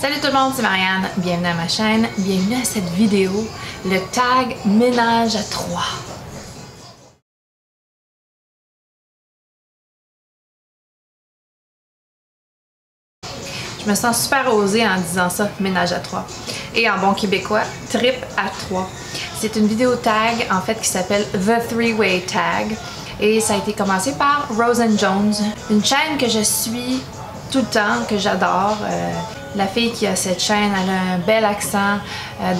Salut tout le monde, c'est Marianne, bienvenue à ma chaîne, bienvenue à cette vidéo, le tag ménage à 3. Je me sens super osée en disant ça, ménage à 3. Et en bon québécois, trip à 3. C'est une vidéo tag en fait qui s'appelle The Three-Way Tag et ça a été commencé par Rosen Jones, une chaîne que je suis tout le temps, que j'adore. La fille qui a cette chaîne, elle a un bel accent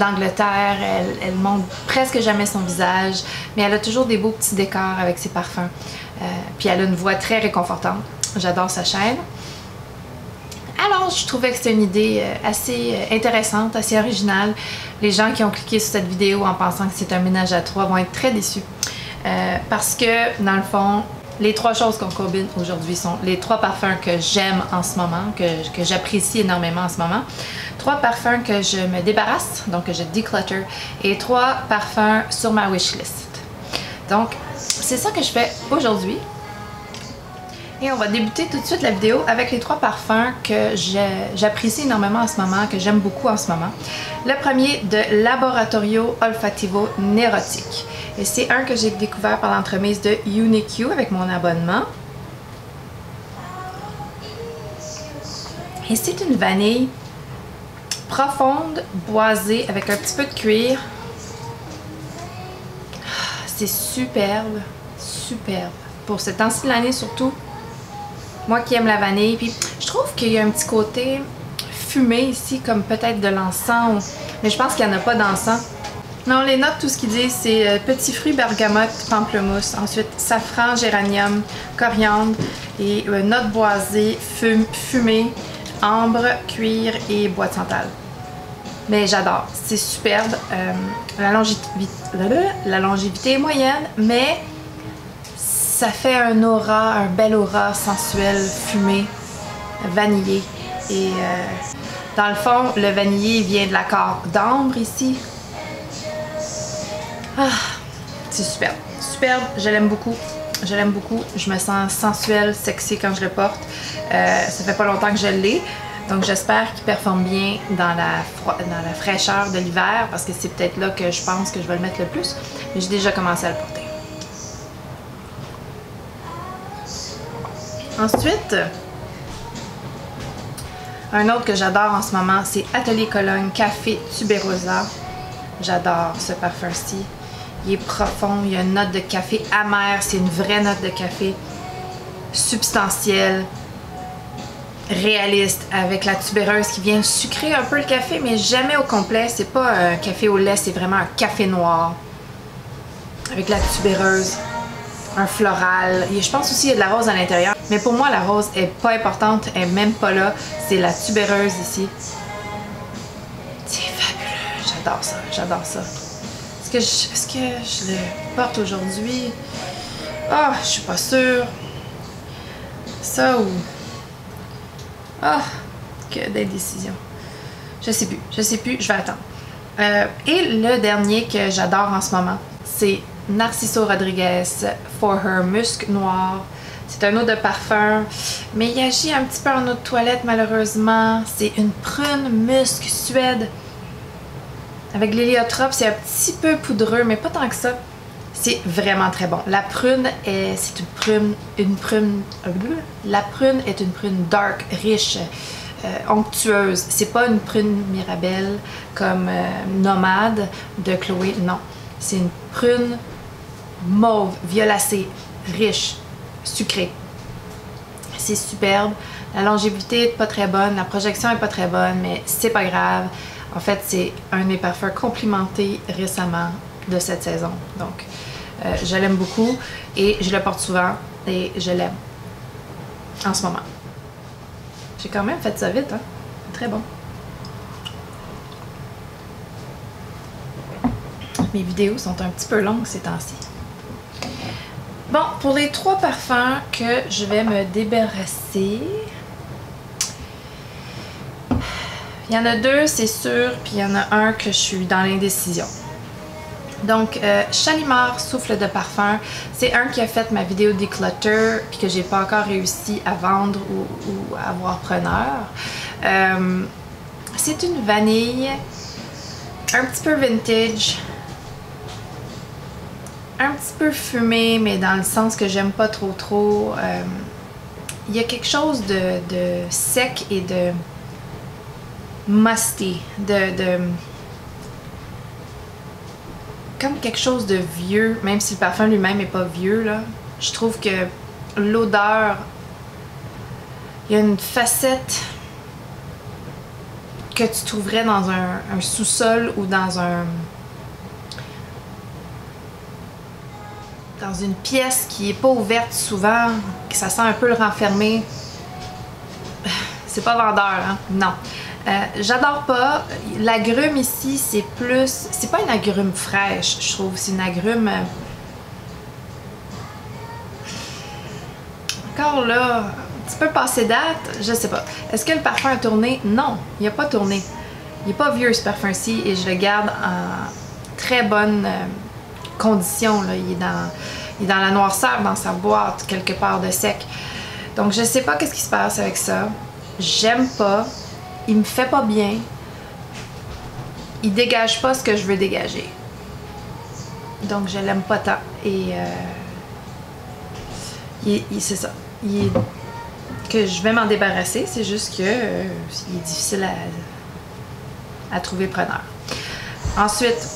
d'Angleterre, elle montre presque jamais son visage, mais elle a toujours des beaux petits décors avec ses parfums. Puis elle a une voix très réconfortante. J'adore sa chaîne. Alors, je trouvais que c'était une idée assez intéressante, assez originale. Les gens qui ont cliqué sur cette vidéo en pensant que c'est un ménage à 3 vont être très déçus. Parce que, dans le fond, les 3 choses qu'on combine aujourd'hui sont les 3 parfums que j'aime en ce moment, que j'apprécie énormément en ce moment. 3 parfums que je me débarrasse, donc que je declutter, et 3 parfums sur ma wishlist. Donc, c'est ça que je fais aujourd'hui. Et on va débuter tout de suite la vidéo avec les 3 parfums que j'apprécie énormément en ce moment, que j'aime beaucoup en ce moment. Le premier de Laboratorio Olfativo Neurotic. Et c'est un que j'ai découvert par l'entremise de UniQ avec mon abonnement. Et c'est une vanille profonde, boisée, avec un petit peu de cuir. C'est superbe, superbe. Pour ce temps-ci de l'année surtout. Moi qui aime la vanille, puis je trouve qu'il y a un petit côté fumé ici, comme peut-être de l'encens, mais je pense qu'il n'y en a pas d'encens. Non, les notes, tout ce qu'ils disent, c'est petits fruits, bergamote, pamplemousse, ensuite safran, géranium, coriandre, et notes boisées, fumée, ambre, cuir et bois de santal. Mais j'adore, c'est superbe. La longévité est moyenne, mais ça fait un aura, un bel aura sensuel, fumé, vanillé. Et dans le fond, le vanillé vient de l'accord d'ambre ici. Ah, c'est superbe. Superbe, je l'aime beaucoup. Je l'aime beaucoup. Je me sens sensuelle, sexy quand je le porte. Ça fait pas longtemps que je l'ai. Donc j'espère qu'il performe bien dans la fraîcheur de l'hiver parce que c'est peut-être là que je pense que je vais le mettre le plus. Mais j'ai déjà commencé à le porter. Ensuite, un autre que j'adore en ce moment, c'est Atelier Cologne Café Tuberosa. J'adore ce parfum-ci. Il est profond, il y a une note de café amère, c'est une vraie note de café substantielle, réaliste, avec la tubéreuse qui vient sucrer un peu le café, mais jamais au complet. C'est pas un café au lait, c'est vraiment un café noir. Avec la tubéreuse, un floral. Et je pense aussi qu'il y a de la rose à l'intérieur. Mais pour moi, la rose est pas importante, elle est même pas là. C'est la tubéreuse ici. C'est fabuleux, j'adore ça, j'adore ça. Est-ce que je le porte aujourd'hui? Ah, je suis pas sûre. Ça ou... Ah, que d'indécision. Je sais plus, je vais attendre. Et le dernier que j'adore en ce moment, c'est Narciso Rodriguez For Her Musc Noir. C'est un eau de parfum, mais il agit un petit peu en eau de toilette malheureusement. C'est une prune musc suède. Avec l'héliotrope, c'est un petit peu poudreux, mais pas tant que ça. C'est vraiment très bon. La prune c'est une prune. La prune est une prune dark, riche, onctueuse. C'est pas une prune Mirabelle comme Nomade de Chloé, non. C'est une prune mauve, violacée, riche, sucrée. C'est superbe. La longévité est pas très bonne, la projection est pas très bonne, mais c'est pas grave. En fait, c'est un de mes parfums complimentés récemment de cette saison. Donc, je l'aime beaucoup et je le porte souvent et je l'aime en ce moment. J'ai quand même fait ça vite, hein? Très bon. Mes vidéos sont un petit peu longues ces temps-ci. Bon, pour les 3 parfums que je vais me débarrasser, il y en a 2, c'est sûr, puis il y en a un que je suis dans l'indécision. Donc, Shalimar Souffle de Parfum, c'est un qui a fait ma vidéo declutter, puis que j'ai pas encore réussi à vendre ou à avoir preneur. C'est une vanille un petit peu vintage, un petit peu fumée, mais dans le sens que j'aime pas trop. Il y a quelque chose de sec et de musty, comme quelque chose de vieux, même si le parfum lui-même n'est pas vieux, là. Je trouve que l'odeur, il y a une facette que tu trouverais dans un sous-sol ou dans une pièce qui est pas ouverte souvent, que ça sent un peu le renfermer. C'est pas vendeur, hein? Non. J'adore pas. L'agrume ici, c'est plus... C'est pas une agrume fraîche, je trouve. C'est une agrume... Encore là, un petit peu passé date, je sais pas. Est-ce que le parfum a tourné? Non, il n'a pas tourné. Il est pas vieux ce parfum-ci et je le garde en très bonne condition. Là. Il est dans la noirceur, dans sa boîte, quelque part de sec. Donc je sais pas qu'est-ce qui se passe avec ça. J'aime pas. Il me fait pas bien. Il dégage pas ce que je veux dégager. Donc je l'aime pas tant. Et c'est ça. Que je vais m'en débarrasser. C'est juste que il est difficile à trouver preneur. Ensuite,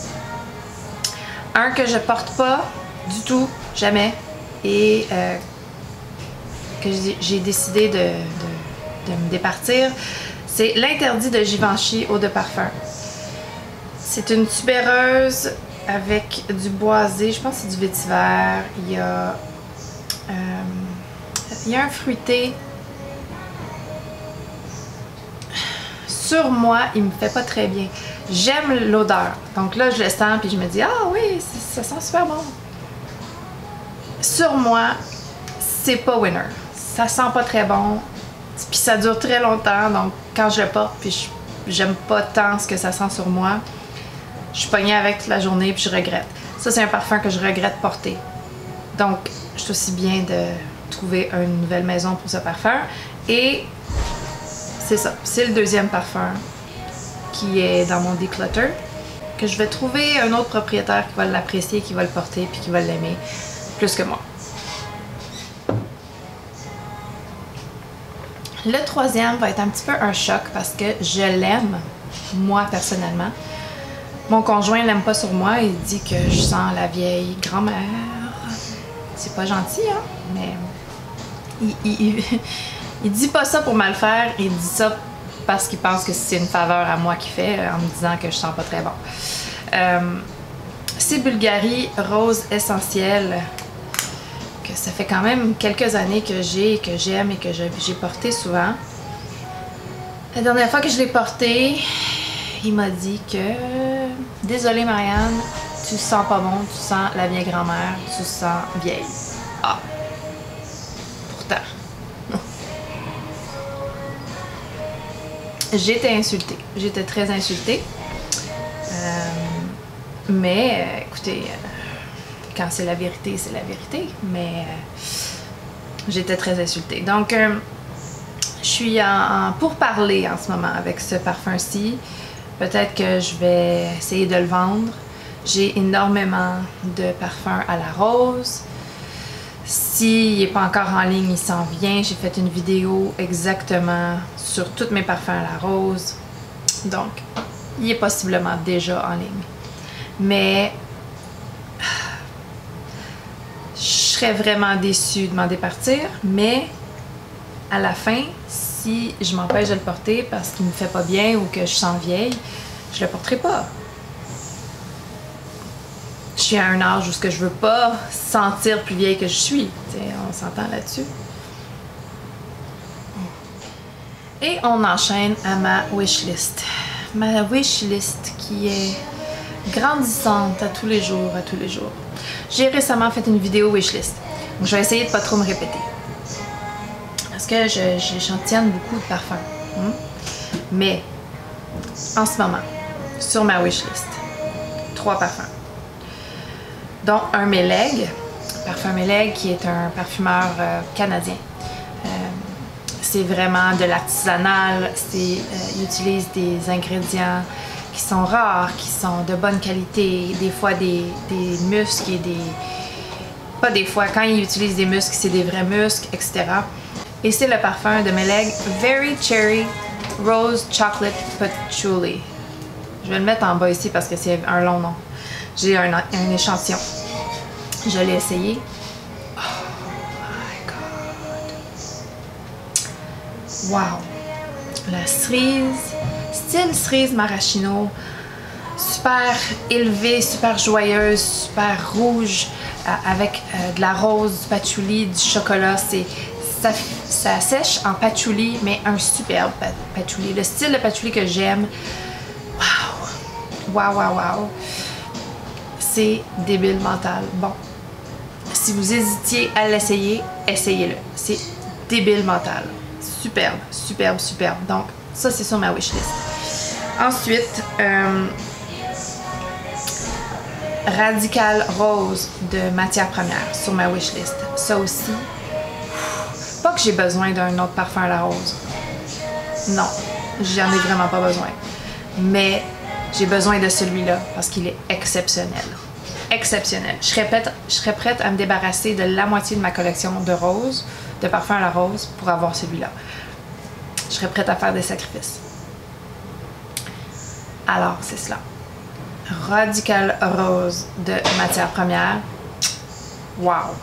un que je porte pas du tout, jamais. Et que j'ai décidé de me départir. C'est l'interdit de Givenchy eau de parfum. C'est une tubéreuse avec du boisé, je pense que c'est du vétiver. Il y a un fruité. Sur moi, il me fait pas très bien. J'aime l'odeur. Donc là, je le sens puis je me dis, ah oui, ça sent super bon. Sur moi, c'est pas winner. Ça sent pas très bon. Puis ça dure très longtemps, donc quand je le porte, puis j'aime pas tant ce que ça sent sur moi, je suis pognée avec toute la journée, puis je regrette. Ça, c'est un parfum que je regrette porter. Donc, je suis aussi bien de trouver une nouvelle maison pour ce parfum. Et c'est ça, c'est le deuxième parfum qui est dans mon declutter, que je vais trouver un autre propriétaire qui va l'apprécier, qui va le porter, puis qui va l'aimer plus que moi. Le troisième va être un petit peu un choc parce que je l'aime, moi personnellement. Mon conjoint l'aime pas sur moi, il dit que je sens la vieille grand-mère. C'est pas gentil, hein? Mais il dit pas ça pour mal faire, il dit ça parce qu'il pense que c'est une faveur à moi qu'il fait en me disant que je sens pas très bon. C'est Bulgari Rose Essentiel. Que ça fait quand même quelques années que j'aime et que j'ai porté souvent. La dernière fois que je l'ai porté, il m'a dit que désolée Marianne, tu sens pas bon, tu sens la vieille grand-mère, tu sens vieille. Ah, pourtant. J'étais insultée, j'étais très insultée. Mais écoutez, quand c'est la vérité, c'est la vérité. Mais j'étais très insultée. Donc, je suis en pourparlers en ce moment avec ce parfum-ci. Peut-être que je vais essayer de le vendre. J'ai énormément de parfums à la rose. S'il n'est pas encore en ligne, il s'en vient. J'ai fait une vidéo exactement sur tous mes parfums à la rose. Donc, il est possiblement déjà en ligne. Mais je serais vraiment déçue de m'en départir, mais à la fin, si je m'empêche de le porter parce qu'il me fait pas bien ou que je sens vieille, je le porterai pas. Je suis à un âge où je veux pas sentir plus vieille que je suis. T'sais, on s'entend là-dessus. Et on enchaîne à ma wishlist. Ma wishlist qui est grandissante à tous les jours, J'ai récemment fait une vidéo wishlist. Donc je vais essayer de pas trop me répéter. Parce que j'échantillonne beaucoup de parfums. Mais, en ce moment, sur ma wishlist, 3 parfums. Dont un Meleg, parfum Meleg qui est un parfumeur canadien. c'est vraiment de l'artisanal. Ils utilisent des ingrédients qui sont rares, qui sont de bonne qualité, des fois des muscs et des... Pas des fois, quand ils utilisent des muscs, c'est des vrais muscs, etc. Et c'est le parfum de Meleg Very Cherry Rose Chocolate Patchouli. Je vais le mettre en bas ici parce que c'est un long nom. J'ai un échantillon. Je l'ai essayé. Oh my god. Wow. La cerise, style cerise maraschino. Super élevée, super joyeuse, super rouge, avec de la rose, du patchouli, du chocolat. Ça sèche en patchouli, mais un superbe patchouli. Le style de patchouli que j'aime. Wow! Wow, wow, wow! C'est débile mental. Bon, si vous hésitiez à l'essayer, essayez-le. C'est débile mental. Superbe, superbe, superbe. Donc, ça, c'est sur ma wishlist. Ensuite, Radical Rose de matière première sur ma wishlist. Ça aussi, pas que j'ai besoin d'un autre parfum à la rose. Non, j'en ai vraiment pas besoin. Mais j'ai besoin de celui-là parce qu'il est exceptionnel. Exceptionnel. Je serais prête à me débarrasser de la moitié de ma collection de roses, de parfums à la rose, pour avoir celui-là. Je serais prête à faire des sacrifices. Alors, c'est cela. Radical Rose de matière première. Wow!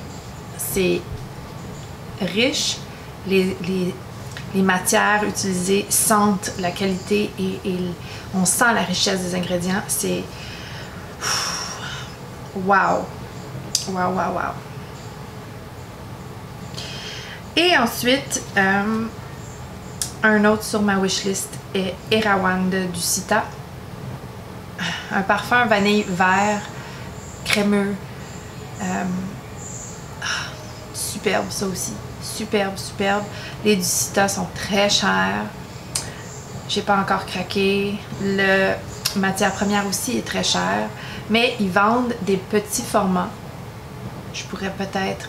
C'est riche. Les matières utilisées sentent la qualité et on sent la richesse des ingrédients. C'est... Wow! Wow, wow, wow! Et ensuite, un autre sur ma wishlist est Erawan de Ducita. Un parfum vanille vert, crémeux. Superbe ça aussi. Superbe, superbe. Les Ducita sont très chers. J'ai pas encore craqué. Le matière première aussi est très cher. Mais ils vendent des petits formats. Je pourrais peut-être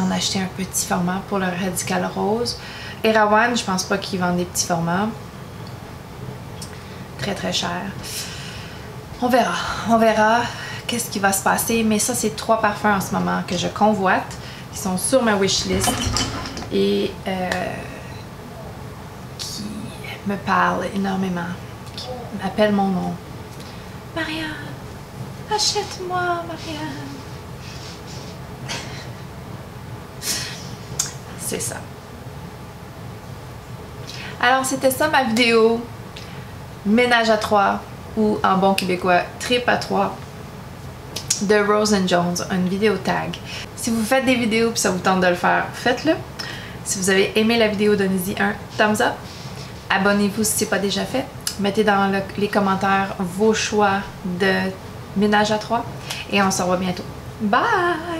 en acheter un petit format pour le Radical Rose. Erawan, je pense pas qu'ils vendent des petits formats. Très très cher. On verra qu'est-ce qui va se passer. Mais ça, c'est 3 parfums en ce moment que je convoite, qui sont sur ma wishlist et qui me parlent énormément, qui m'appellent mon nom. Marianne, achète-moi, Marianne. C'est ça. Alors, c'était ça ma vidéo. Ménage à 3, ou en bon québécois, trip à 3 de Rose & Jones, une vidéo tag. Si vous faites des vidéos et ça vous tente de le faire, faites-le. Si vous avez aimé la vidéo, donnez-y un thumbs up. Abonnez-vous si ce n'est pas déjà fait. Mettez dans les commentaires vos choix de ménage à 3 et on se revoit bientôt. Bye!